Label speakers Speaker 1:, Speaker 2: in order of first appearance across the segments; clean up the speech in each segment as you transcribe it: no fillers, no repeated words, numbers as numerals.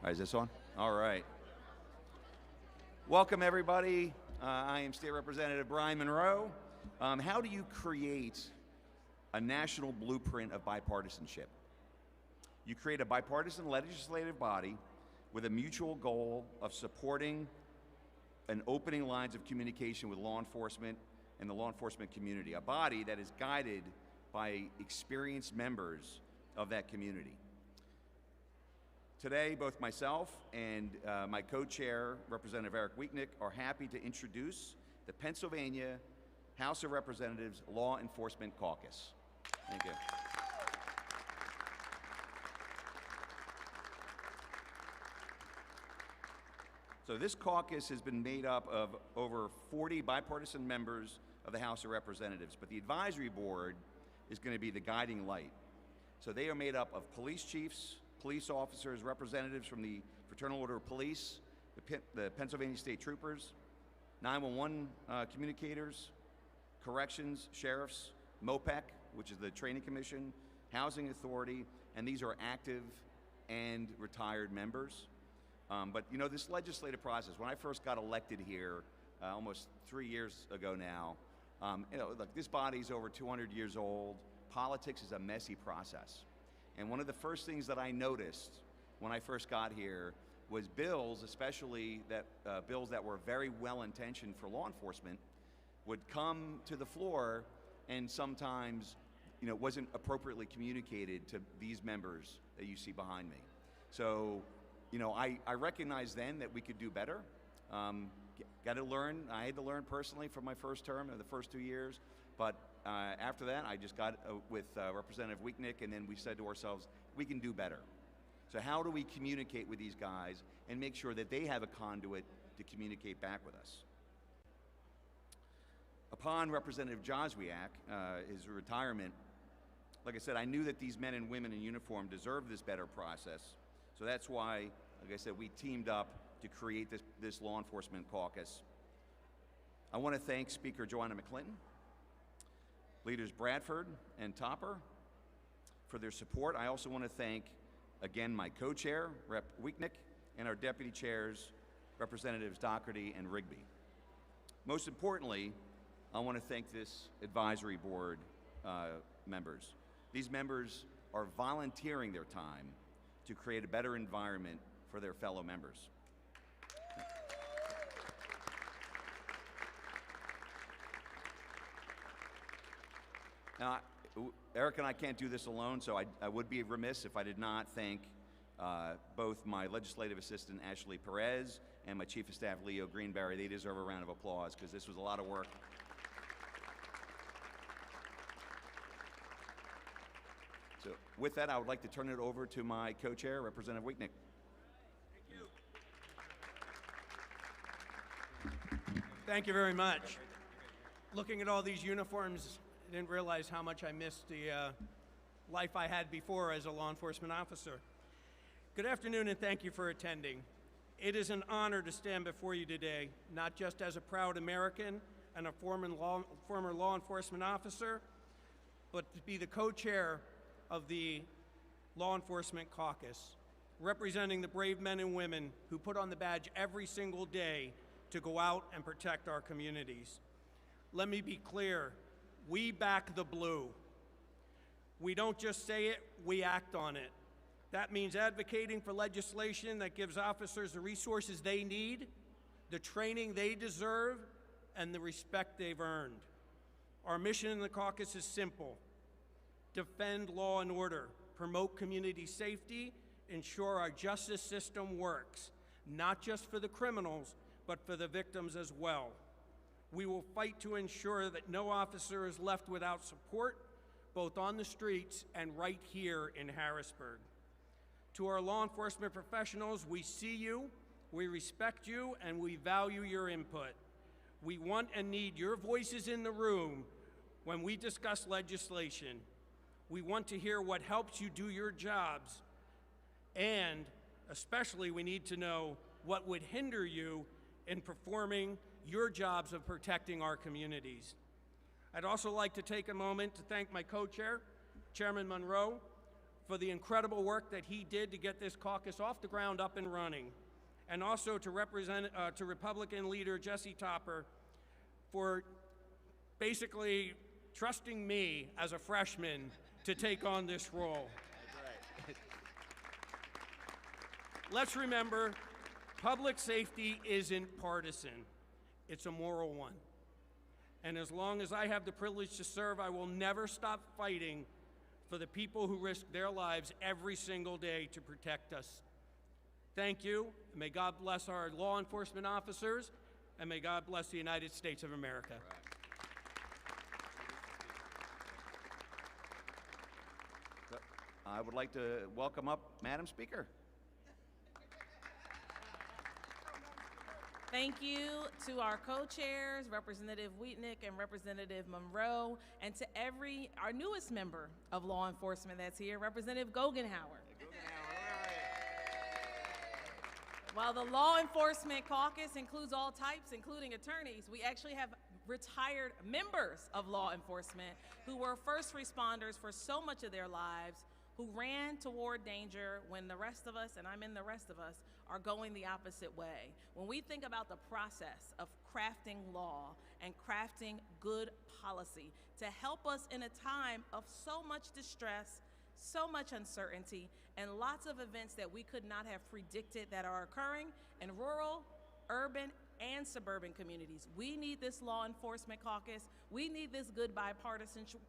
Speaker 1: All right, is this on? All right. Welcome, everybody. I am State Representative Brian Monroe. How do you create a national blueprint of bipartisanship? You create a bipartisan legislative body with a mutual goal of supporting and opening lines of communication with law enforcement and the law enforcement community, a body that is guided by experienced members of that community. Today, both myself and my co-chair, Representative Weaknect, are happy to introduce the Pennsylvania House of Representatives Law Enforcement Caucus. Thank you. So this caucus has been made up of over 40 bipartisan members of the House of Representatives, but the advisory board is going to be the guiding light. So they are made up of police chiefs, police officers, representatives from the Fraternal Order of Police, the Pennsylvania State Troopers, 911 communicators, corrections, sheriffs, MOPEC, which is the Training Commission, Housing Authority, and these are active and retired members. But you know, this legislative process, when I first got elected here almost 3 years ago now, you know, look, this body's over 200 years old. Politics is a messy process. And one of the first things that I noticed when I first got here was bills, especially that bills that were very well-intentioned for law enforcement, would come to the floor and sometimes, you know, wasn't appropriately communicated to these members that you see behind me. So, you know, I recognized then that we could do better. Got to learn. I had to learn personally from my first term, the first 2 years, but after that, I just got with Representative Weaknect, and then we said to ourselves, we can do better. So how do we communicate with these guys and make sure that they have a conduit to communicate back with us? Upon Representative Joswiak, his retirement, like I said, I knew that these men and women in uniform deserve this better process. So that's why, like I said, we teamed up to create this law enforcement caucus. I want to thank Speaker Joanna McClinton, Leaders Bradford and Topper for their support. I also want to thank, again, my co-chair, Rep. Weaknect, and our deputy chairs, Representatives Doherty and Rigby. Most importantly, I want to thank this advisory board members. These members are volunteering their time to create a better environment for their fellow members. Now, Eric and I can't do this alone, so I would be remiss if I did not thank both my legislative assistant, Ashley Perez, and my chief of staff, Leo Greenberry. They deserve a round of applause because this was a lot of work. So with that, I would like to turn it over to my co-chair, Representative Weaknect.
Speaker 2: Thank you very much. Looking at all these uniforms, I didn't realize how much I missed the life I had before as a law enforcement officer. Good afternoon, and thank you for attending. It is an honor to stand before you today, not just as a proud American and a former law enforcement officer, but to be the co-chair of the Law Enforcement Caucus, representing the brave men and women who put on the badge every single day to go out and protect our communities. Let me be clear, we back the blue. We don't just say it, we act on it. That means advocating for legislation that gives officers the resources they need, the training they deserve, and the respect they've earned. Our mission in the caucus is simple: defend law and order, promote community safety, ensure our justice system works, not just for the criminals, but for the victims as well. We will fight to ensure that no officer is left without support, both on the streets and right here in Harrisburg. To our law enforcement professionals, we see you, we respect you, and we value your input. We want and need your voices in the room when we discuss legislation. We want to hear what helps you do your jobs, and especially we need to know what would hinder you in performing your jobs of protecting our communities. I'd also like to take a moment to thank my co-chair, Chairman Monroe, for the incredible work that he did to get this caucus off the ground up and running, and also to Republican leader Jesse Topper for basically trusting me as a freshman to take on this role.
Speaker 1: That's right.
Speaker 2: Let's remember, public safety isn't partisan. It's a moral one. And as long as I have the privilege to serve, I will never stop fighting for the people who risk their lives every single day to protect us. Thank you, and may God bless our law enforcement officers, and may God bless the United States of America.
Speaker 1: I would like to welcome up Madam Speaker.
Speaker 3: Thank you to our co-chairs, Representative Weaknect and Representative Monroe, and to our newest member of law enforcement that's here, Representative Guggenhauer. While the Law Enforcement Caucus includes all types, including attorneys, we actually have retired members of law enforcement who were first responders for so much of their lives, who ran toward danger when the rest of us, and I mean the rest of us, are going the opposite way. When we think about the process of crafting law and crafting good policy to help us in a time of so much distress, so much uncertainty, and lots of events that we could not have predicted that are occurring in rural, urban, and suburban communities. We need this law enforcement caucus. We need this good bipartisanship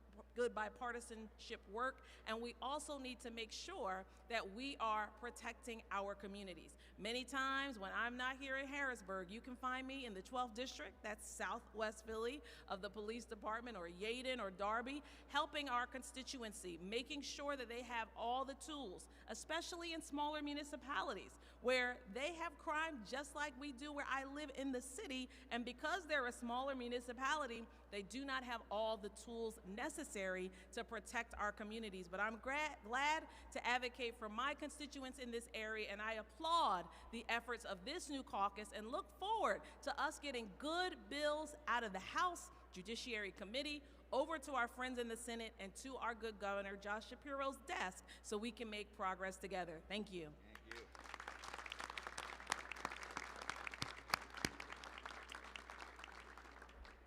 Speaker 3: work, and we also need to make sure that we are protecting our communities. Many times when I'm not here in Harrisburg, you can find me in the 12th District, that's Southwest Philly, of the police department, or Yeadon or Darby, helping our constituency, making sure that they have all the tools, especially in smaller municipalities where they have crime just like we do where I live in the city, and because they're a smaller municipality, they do not have all the tools necessary to protect our communities. But I'm glad to advocate for my constituents in this area, and I applaud the efforts of this new caucus and look forward to us getting good bills out of the House Judiciary Committee over to our friends in the Senate and to our good Governor Josh Shapiro's desk so we can make progress together. Thank you.
Speaker 1: Thank you.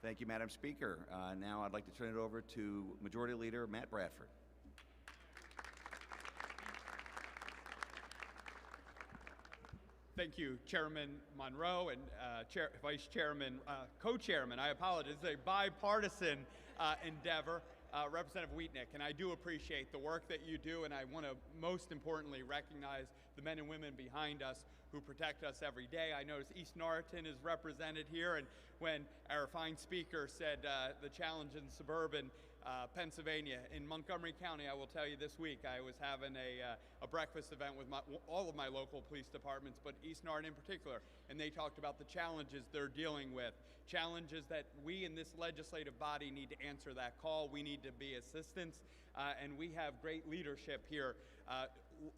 Speaker 1: Thank you, Madam Speaker. Now I'd like to turn it over to Majority Leader Matt Bradford.
Speaker 4: Thank you, Chairman Monroe and Vice Chairman, Co-Chairman. I apologize. It's a bipartisan endeavor, Representative Weaknect, and I do appreciate the work that you do, and I want to most importantly recognize the men and women behind us who protect us every day. I notice East Norriton is represented here, and when our fine speaker said the challenge in suburban Pennsylvania, in Montgomery County, I will tell you this week, I was having a breakfast event with all of my local police departments, but East Norriton in particular, and they talked about the challenges they're dealing with, challenges that we in this legislative body need to answer that call. We need to be assistants, and we have great leadership here.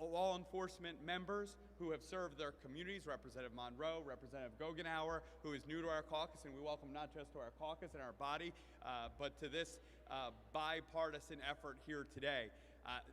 Speaker 4: Law enforcement members who have served their communities, Representative Monroe, Representative Guggenhauer, who is new to our caucus, and we welcome not just to our caucus and our body, but to this bipartisan effort here today.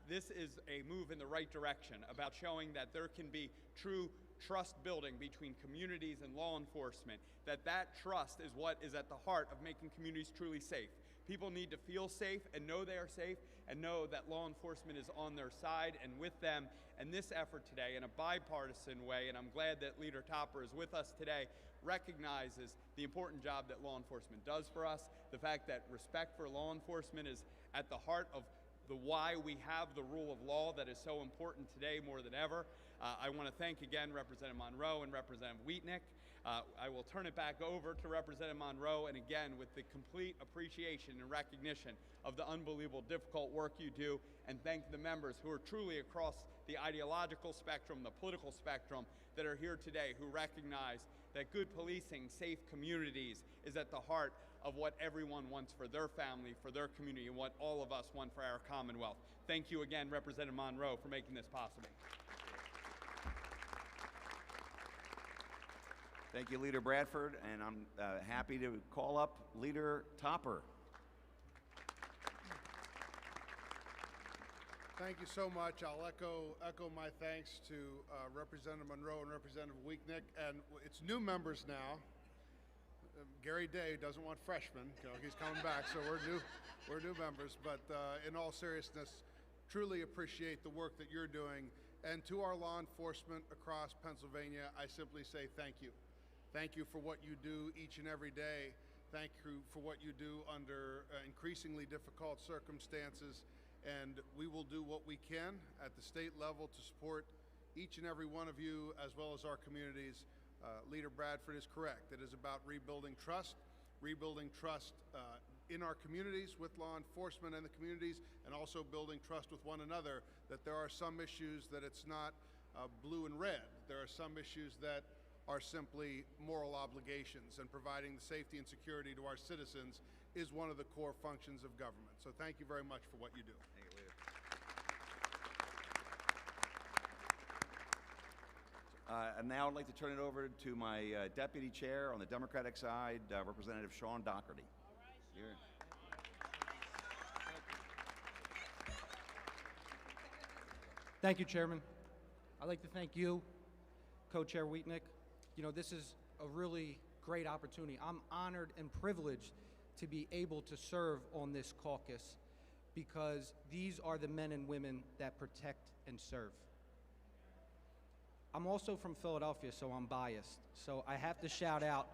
Speaker 4: This is a move in the right direction about showing that there can be true trust building between communities and law enforcement, that trust is what is at the heart of making communities truly safe. People need to feel safe and know they are safe and know that law enforcement is on their side and with them. And this effort today, in a bipartisan way, and I'm glad that Leader Topper is with us today, recognizes the important job that law enforcement does for us, the fact that respect for law enforcement is at the heart of the why we have the rule of law that is so important today more than ever. I want to thank again Representative Monroe and Representative Weaknect. I will turn it back over to Representative Monroe, and again, with the complete appreciation and recognition of the unbelievable difficult work you do, and thank the members who are truly across the ideological spectrum, the political spectrum, that are here today, who recognize that good policing, safe communities is at the heart of what everyone wants for their family, for their community, and what all of us want for our Commonwealth. Thank you again, Representative Monroe, for making this possible.
Speaker 1: Thank you, Leader Bradford, and I'm happy to call up Leader Topper.
Speaker 5: Thank you so much. I'll echo my thanks to Representative Monroe and Representative Weaknect. And it's new members now. Gary Day doesn't want freshmen. You know, he's coming back, so we're new members. But in all seriousness, truly appreciate the work that you're doing. And to our law enforcement across Pennsylvania, I simply say thank you. Thank you for what you do each and every day. Thank you for what you do under increasingly difficult circumstances. And we will do what we can at the state level to support each and every one of you, as well as our communities. Leader Bradford is correct. It is about rebuilding trust in our communities with law enforcement and the communities, and also building trust with one another, that there are some issues that it's not blue and red. There are some issues that are simply moral obligations, and providing the safety and security to our citizens is one of the core functions of government. So thank you very much for what you do.
Speaker 1: Thank you, Leader. And now I'd like to turn it over to my deputy chair on the Democratic side, Representative Sean Doherty. Here.
Speaker 6: Thank you, Chairman. I'd like to thank you, Co-Chair Weaknect. You know, this is a really great opportunity. I'm honored and privileged to be able to serve on this caucus, because these are the men and women that protect and serve. I'm also from Philadelphia, so I'm biased. So I have to shout out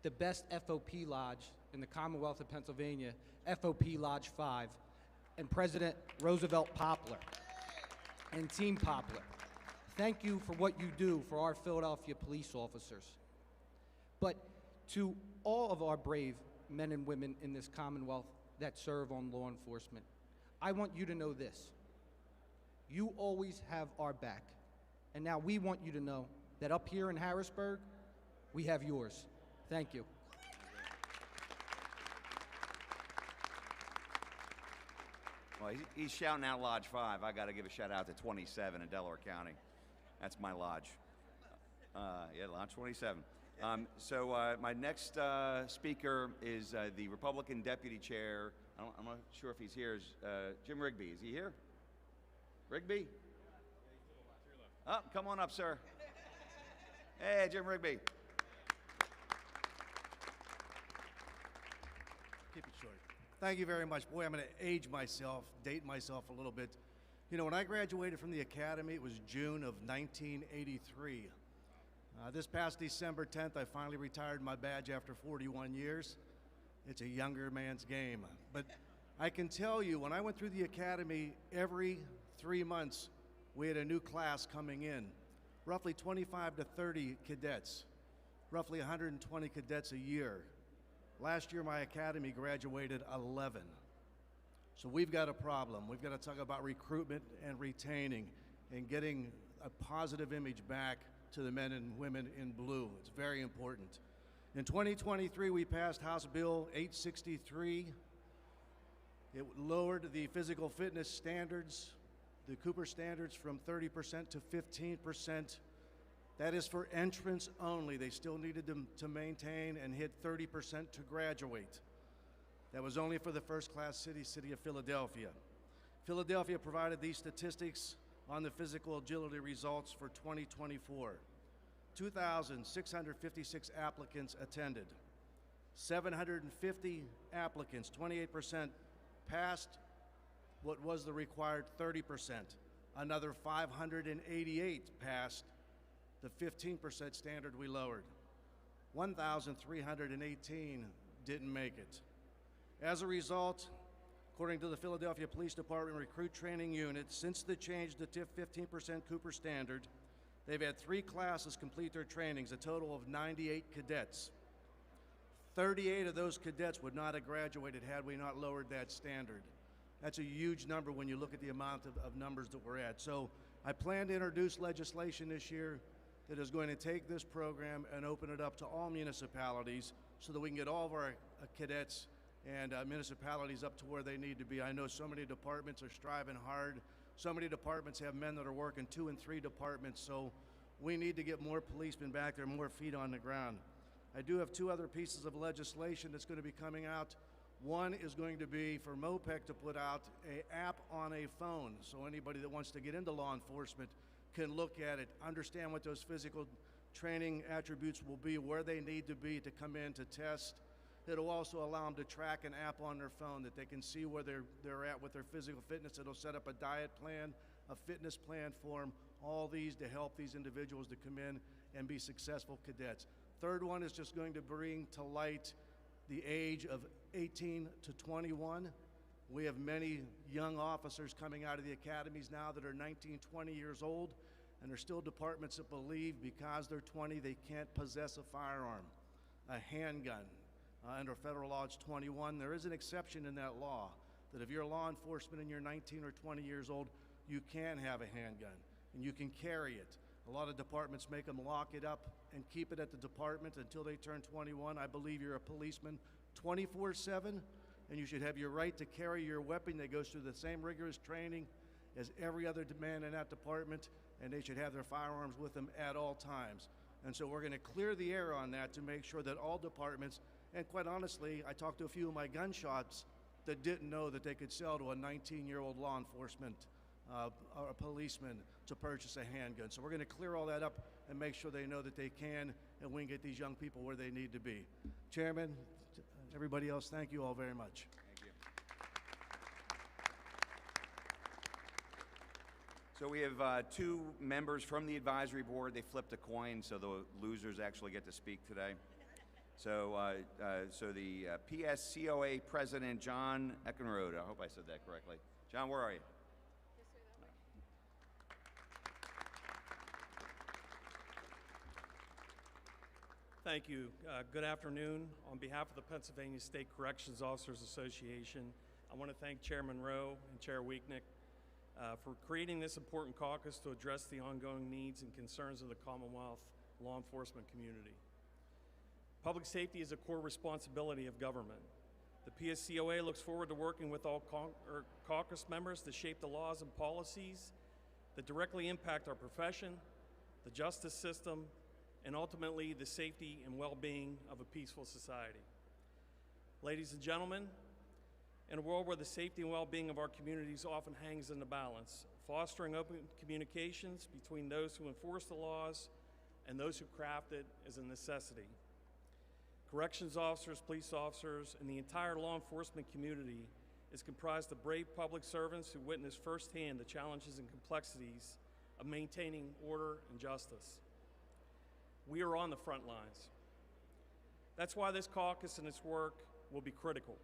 Speaker 6: the best FOP lodge in the Commonwealth of Pennsylvania, FOP Lodge 5, and President Roosevelt Poplar and Team Poplar. Thank you for what you do for our Philadelphia police officers. But to all of our brave men and women in this Commonwealth that serve on law enforcement, I want you to know this. You always have our back. And now we want you to know that up here in Harrisburg, we have yours. Thank you.
Speaker 1: Well, he's shouting out Lodge 5. I got to give a shout out to 27 in Delaware County. That's my lodge. Yeah, Lodge 27. My next speaker is the Republican Deputy Chair. I'm not sure if he's here. Jim Rigby. Is he here? Rigby? Oh, come on up, sir. Hey, Jim Rigby.
Speaker 7: Keep it short. Thank you very much. Boy, I'm going to date myself a little bit. You know, when I graduated from the academy, it was June of 1983. This past December 10th, I finally retired my badge after 41 years. It's a younger man's game. But I can tell you, when I went through the academy, every 3 months, we had a new class coming in. Roughly 25 to 30 cadets, roughly 120 cadets a year. Last year, my academy graduated 11. So we've got a problem. We've got to talk about recruitment and retaining and getting a positive image back to the men and women in blue. It's very important. In 2023, we passed House Bill 863. It lowered the physical fitness standards, the Cooper standards, from 30% to 15%. That is for entrance only. They still needed them to maintain and hit 30% to graduate. That was only for the first-class city of Philadelphia. Philadelphia provided these statistics on the physical agility results for 2024. 2,656 applicants attended. 750 applicants, 28%, passed what was the required 30%. Another 588 passed the 15% standard we lowered. 1,318 didn't make it. As a result, according to the Philadelphia Police Department Recruit Training Unit, since the change to 15% Cooper standard, they've had 3 classes complete their trainings, a total of 98 cadets. 38 of those cadets would not have graduated had we not lowered that standard. That's a huge number when you look at the amount of numbers that we're at. So I plan to introduce legislation this year that is going to take this program and open it up to all municipalities so that we can get all of our cadets and municipalities up to where they need to be. I know so many departments are striving hard. So many departments have men that are working 2 and 3 departments, so we need to get more policemen back there, more feet on the ground. I do have 2 other pieces of legislation that's going to be coming out. One is going to be for MOPEC to put out an app on a phone, so anybody that wants to get into law enforcement can look at it, understand what those physical training attributes will be, where they need to be to come in to test. It'll also allow them to track an app on their phone that they can see where they're at with their physical fitness. It'll set up a diet plan, a fitness plan for them, all these to help these individuals to come in and be successful cadets. Third one is just going to bring to light the age of 18 to 21. We have many young officers coming out of the academies now that are 19, 20 years old, and there's still departments that believe because they're 20 they can't possess a firearm, a handgun. Under federal law it's 21. There is an exception in that law that if you're law enforcement and you're 19 or 20 years old, you can have a handgun and you can carry it. A lot of departments make them lock it up and keep it at the department until they turn 21. I believe you're a policeman 24/7, and you should have your right to carry your weapon that goes through the same rigorous training as every other man in that department, and they should have their firearms with them at all times. And so we're going to clear the air on that to make sure that all departments, and quite honestly, I talked to a few of my gun shops that didn't know that they could sell to a 19-year-old law enforcement or a policeman to purchase a handgun. So we're going to clear all that up and make sure they know that they can, and we can get these young people where they need to be. Chairman, everybody else, thank you all very much.
Speaker 1: Thank you. So we have two members from the advisory board. They flipped a coin, so the losers actually get to speak today. So, the PSCOA President, John Eckenrode. I hope I said that correctly. John, where are you?
Speaker 8: Thank you. Good afternoon. On behalf of the Pennsylvania State Corrections Officers Association, I want to thank Chairman Rowe and Chair Weaknect for creating this important caucus to address the ongoing needs and concerns of the Commonwealth law enforcement community. Public safety is a core responsibility of government. The PSCOA looks forward to working with all caucus members to shape the laws and policies that directly impact our profession, the justice system, and ultimately the safety and well-being of a peaceful society. Ladies and gentlemen, in a world where the safety and well-being of our communities often hangs in the balance, fostering open communications between those who enforce the laws and those who craft it is a necessity. Corrections officers, police officers, and the entire law enforcement community is comprised of brave public servants who witness firsthand the challenges and complexities of maintaining order and justice. We are on the front lines. That's why this caucus and its work will be critical.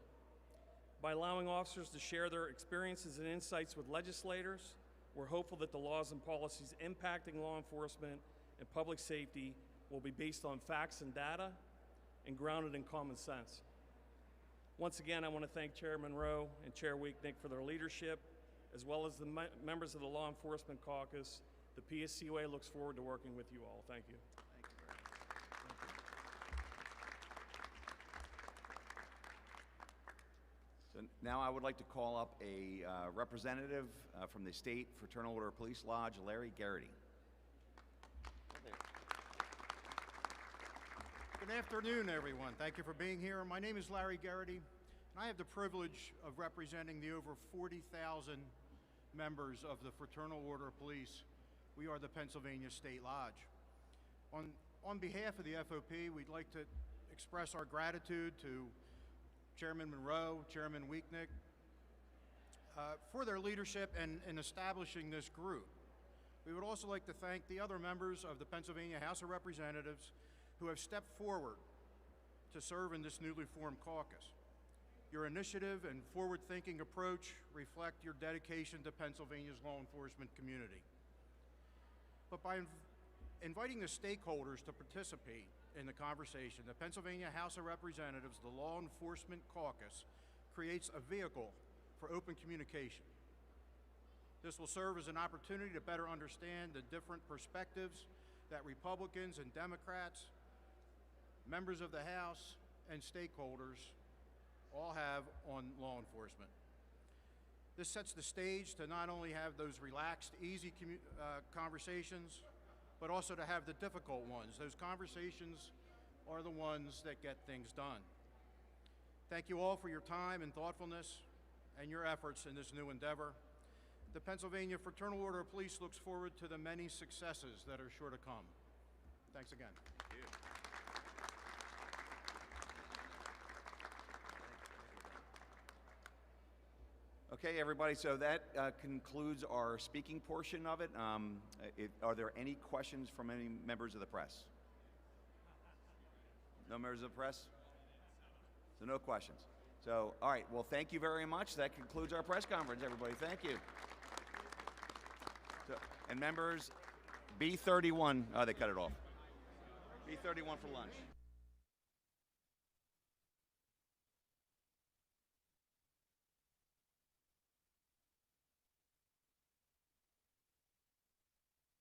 Speaker 8: By allowing officers to share their experiences and insights with legislators, we're hopeful that the laws and policies impacting law enforcement and public safety will be based on facts and data and grounded in common sense. Once again, I want to thank Chairman Rowe and Chair Weaknect for their leadership, as well as the members of the Law Enforcement Caucus. The PSCOA looks forward to working with you all. Thank you.
Speaker 1: So now I would like to call up a representative from the State Fraternal Order Police Lodge, Larry Garrity.
Speaker 9: Good afternoon, everyone. Thank you for being here. My name is Larry Garrity, and I have the privilege of representing the over 40,000 members of the Fraternal Order of Police. We are the Pennsylvania State Lodge. On behalf of the FOP, we'd like to express our gratitude to Chairman Monroe, Chairman Weaknect, for their leadership in establishing this group. We would also like to thank the other members of the Pennsylvania House of Representatives who have stepped forward to serve in this newly formed caucus. Your initiative and forward-thinking approach reflect your dedication to Pennsylvania's law enforcement community. But by inviting the stakeholders to participate in the conversation, the Pennsylvania House of Representatives, the Law Enforcement Caucus, creates a vehicle for open communication. This will serve as an opportunity to better understand the different perspectives that Republicans and Democrats, members of the House, and stakeholders all have on law enforcement. This sets the stage to not only have those relaxed, easy conversations, but also to have the difficult ones. Those conversations are the ones that get things done. Thank you all for your time and thoughtfulness and your efforts in this new endeavor. The Pennsylvania Fraternal Order of Police looks forward to the many successes that are sure to come. Thanks again.
Speaker 1: Okay, everybody, so that concludes our speaking portion of it. Are there any questions from any members of the press? No members of the press? So no questions. So, all right, well, thank you very much. That concludes our press conference, everybody. Thank you. So, and members, B31, oh, they cut it off. B31 for lunch.